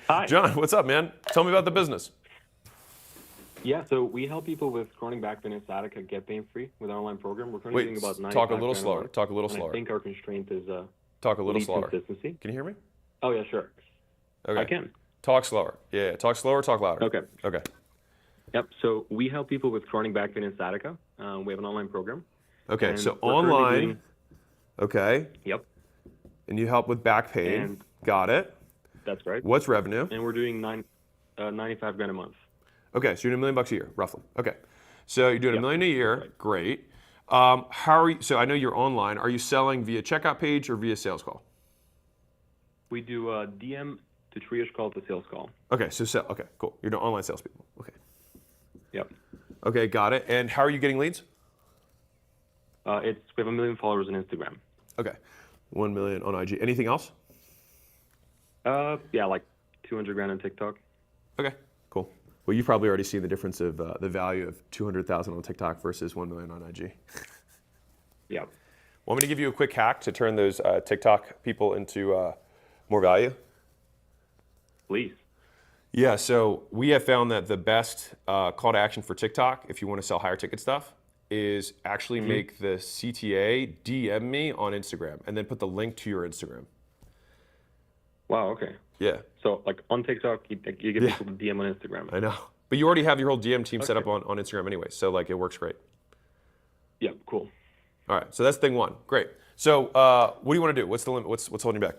Hi. John, what's up, man? Tell me about the business. Yeah, so we help people with chronic back pain and sciatica get pain-free with our online program. We're currently Wait, doing about talk a 95 little grand a slower. month, Talk a little and I slower. think our constraint is Talk a little lead slower. consistency. Can you hear me? Oh, yeah, sure. Okay. I can. Talk slower. Yeah, talk slower, talk louder. Okay. Okay. Yep, so we help people with chronic back pain and sciatica. We have an online program. Okay, and so we're currently online, doing- okay, Yep, and you help with back pain. and Got it. that's right. What's revenue? And we're doing 95 grand a month. Okay, so you're doing $1 million a year, roughly. Okay, so you're doing $1 million a year. Right. Great. How are you? So I know you're online. Are you selling via checkout page or via sales call? We do a DM to triage call to sales call. Okay, so okay, cool. You're doing online salespeople. Okay. Yep. Okay, got it. And how are you getting leads? We have 1 million followers on Instagram. Okay, 1 million on IG. Anything else? Yeah, like 200 grand on TikTok. Okay, cool. Well, you've probably already seen the difference of the value of 200,000 on TikTok versus 1 million on IG. Yeah. Want me to give you a quick hack to turn those TikTok people into more value? Please. Yeah, so we have found that the best call to action for TikTok, if you want to sell higher ticket stuff, is actually make the CTA DM me on Instagram and then put the link to your Instagram. Wow, okay. Yeah. So, like, on TikTok, you get people to DM on Instagram. I know. But you already have your whole DM team set up on Instagram anyway, so like it works great. Yeah, cool. All right, so that's thing one. Great. So what do you want to do? What's the limit? What's holding you back?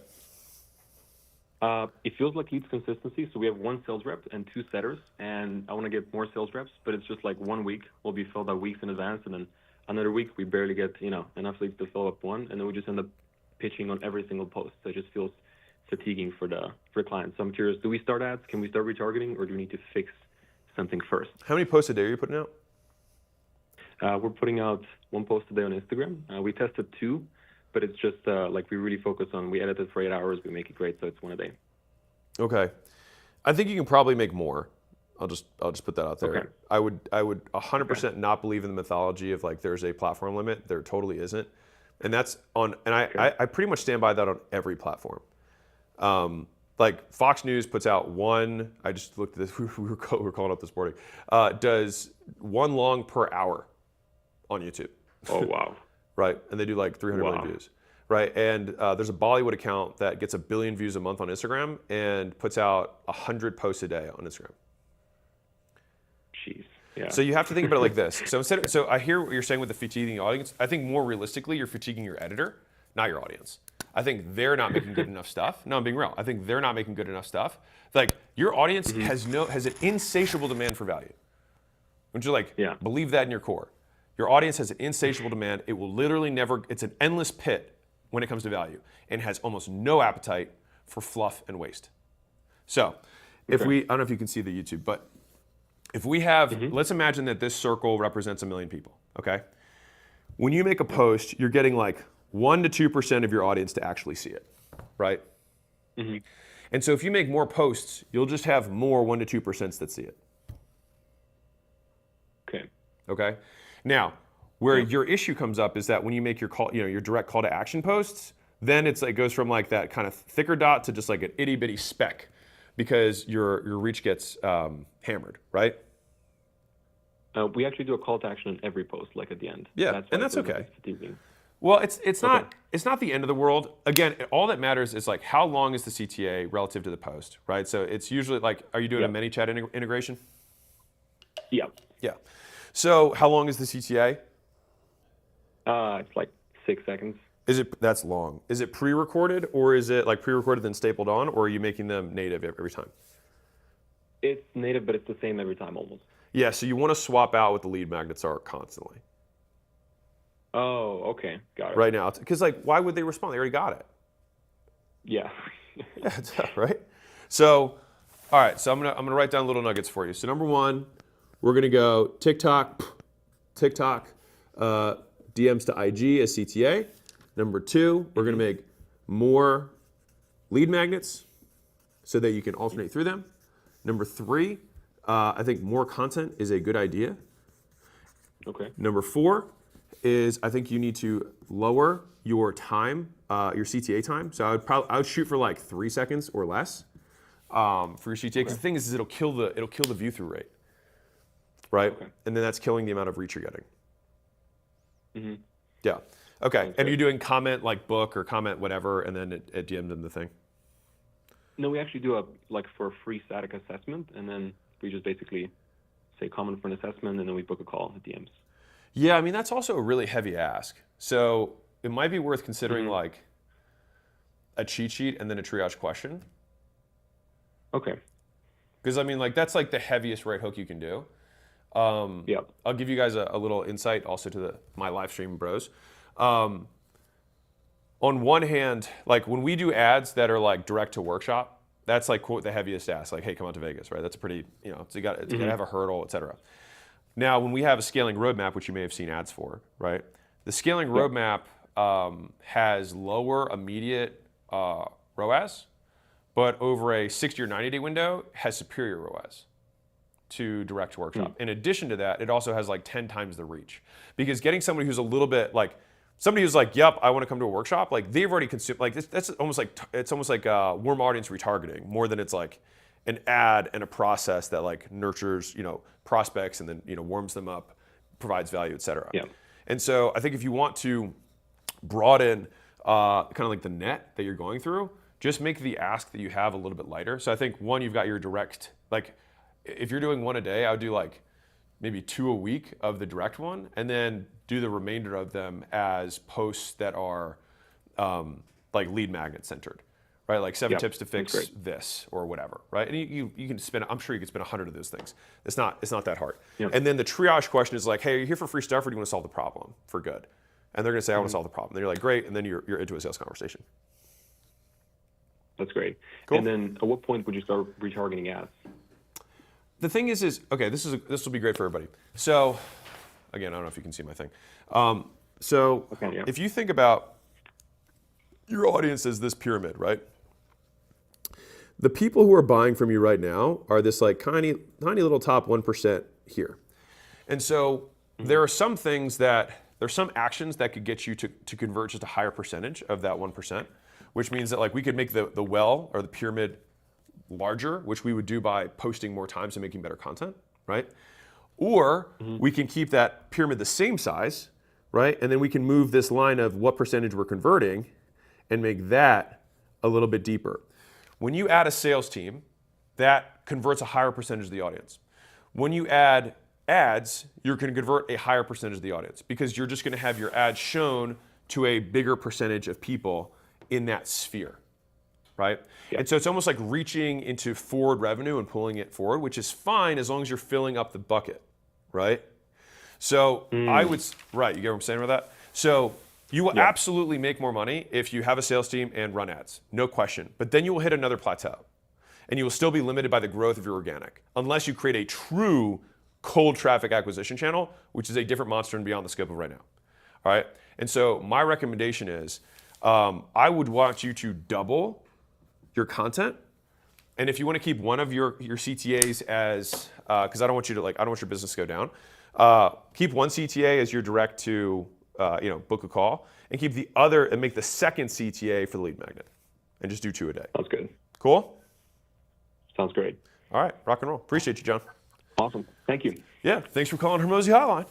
It feels like leads consistency. So we have one sales rep and two setters, and I want to get more sales reps, but it's just like 1 week will be filled out weeks in advance, and then another week we barely get enough leads to fill up one, and then we just end up pitching on every single post. So it just feels fatiguing for clients. So I'm curious, do we start ads? Can we start retargeting, or do we need to fix something first? How many posts a day are you putting out? We're putting out 1 post a day on Instagram. We tested 2, but it's just like we really focus on, we edit it for 8 hours, we make it great, so it's 1 a day. Okay. I think you can probably make more. I'll just put that out there. Okay. I would 100% not believe in the mythology of like there's a platform limit. There totally isn't. And that's on, and I pretty much stand by that on every platform. Like Fox News puts out one, I just looked at this, we were calling up this morning, does 1 long per hour on YouTube. Oh, wow. Right, and they do like 300 million views. Right, and there's a Bollywood account that gets 1 billion views a month on Instagram and puts out 100 posts a day on Instagram. Jeez, yeah. So you have to think about it like this. So I hear what you're saying with the fatiguing audience. I think more realistically, you're fatiguing your editor, not your audience. I think they're not making good enough stuff. No, I'm being real. I think they're not making good enough stuff. Like your audience has an insatiable demand for value. Wouldn't you believe that in your core? Your audience has an insatiable demand. It will literally never, it's an endless pit when it comes to value and has almost no appetite for fluff and waste. So if I don't know if you can see the YouTube, but if we have, let's imagine that this circle represents 1 million people, okay? When you make a post, you're getting like 1 to 2% of your audience to actually see it, right? And so if you make more posts, you'll just have more 1 to 2% that see it. Okay? Now, where your issue comes up is that when you make your call, your direct call to action posts, then it goes from like that kind of thicker dot to just like an itty bitty speck because your reach gets hammered, right? We actually do a call to action on every post, like at the end. Yeah, and that's okay. Fatiguing. Well, it's not the end of the world. Again, all that matters is like how long is the CTA relative to the post, right? So it's usually like, are you doing a ManyChat integration? Yeah. Yeah. So how long is the CTA? It's like 6 seconds. That's long. Is it pre-recorded or is it like pre-recorded then stapled on, or are you making them native every time? It's native, but it's the same every time almost. Yeah, so you want to swap out what the lead magnets are constantly. Oh, okay, got it. Right now, because like, why would they respond? They already got it. Yeah. Yeah, right. So, all right. So I'm gonna write down little nuggets for you. So number 1, we're gonna go TikTok, DMs to IG as CTA. Number 2, we're gonna make more lead magnets so that you can alternate through them. Number 3, I think more content is a good idea. Okay. Number 4 is I think you need to lower your time, your CTA time. So I would shoot for like 3 seconds or less. for your CTA. Because the thing is it'll kill the view through rate, right? Okay. And then that's killing the amount of reach you're getting. Mm-hmm. Yeah. Okay. Sounds And good. you're doing comment like book or comment whatever, and then it DM'd them the thing. No, we actually do for a free static assessment, and then we just basically say comment for an assessment, and then we book a call at DMs. Yeah, I mean that's also a really heavy ask. So it might be worth considering like a cheat sheet and then a triage question. Okay. Because I mean like that's like the heaviest right hook you can do. Yeah. I'll give you guys a little insight also to my live stream bros. On one hand, like when we do ads that are like direct to workshop, that's like quote the heaviest ask. Like, hey, come out to Vegas, right? That's a pretty, it's got to have a hurdle, et cetera. Now, when we have a scaling roadmap, which you may have seen ads for, right? The scaling roadmap has lower immediate ROAS, but over a 60 or 90-day window has superior ROAS to direct to workshop. In addition to that, it also has like 10 times the reach. Because getting somebody who's a little bit like, somebody who's like, yep, I want to come to a workshop, like they've already consumed, like that's almost like warm audience retargeting more than it's like an ad and a process that like nurtures, prospects and then, warms them up, provides value, et cetera. Yeah. And so I think if you want to broaden kind of like the net that you're going through, just make the ask that you have a little bit lighter. So I think one, you've got your direct, like if you're doing one a day, I would do like maybe 2 a week of the direct one, and then do the remainder of them as posts that are like lead magnet centered, right? Like 7 tips to fix this or whatever, right? And you can spend, I'm sure you could spend 100 of those things. It's not that hard. Yep. And then the triage question is like, hey, are you here for free stuff or do you want to solve the problem for good? And they're gonna say, I want to solve the problem. Then you're like, great, and then you're into a sales conversation. That's great. Cool. And then at what point would you start retargeting ads? The thing is okay, this will be great for everybody. So, again, I don't know if you can see my thing. If you think about your audience as this pyramid, right? The people who are buying from you right now are this like tiny little top 1% here. And so there are some things there's some actions that could get you to convert just a higher percentage of that 1%, which means that like we could make the well or the pyramid larger, which we would do by posting more times and making better content, right? Or we can keep that pyramid the same size, right? And then we can move this line of what percentage we're converting and make that a little bit deeper. When you add a sales team, that converts a higher percentage of the audience. When you add ads, you're going to convert a higher percentage of the audience because you're just going to have your ads shown to a bigger percentage of people in that sphere. Right? Yep. And so it's almost like reaching into forward revenue and pulling it forward, which is fine as long as you're filling up the bucket, right? So I would, right, you get what I'm saying with that? So you will absolutely make more money if you have a sales team and run ads, no question. But then you will hit another plateau and you will still be limited by the growth of your organic unless you create a true cold traffic acquisition channel, which is a different monster and beyond the scope of right now. All right? And so my recommendation is I would want you to double your content, and if you want to keep one of your CTAs as, because I don't want your business to go down. Keep one CTA as your direct to, book a call, and keep the other and make the second CTA for the lead magnet, and just do 2 a day. Sounds good. Cool. Sounds great. All right, rock and roll. Appreciate you, John. Awesome. Thank you. Yeah, thanks for calling Hermosi Hotline.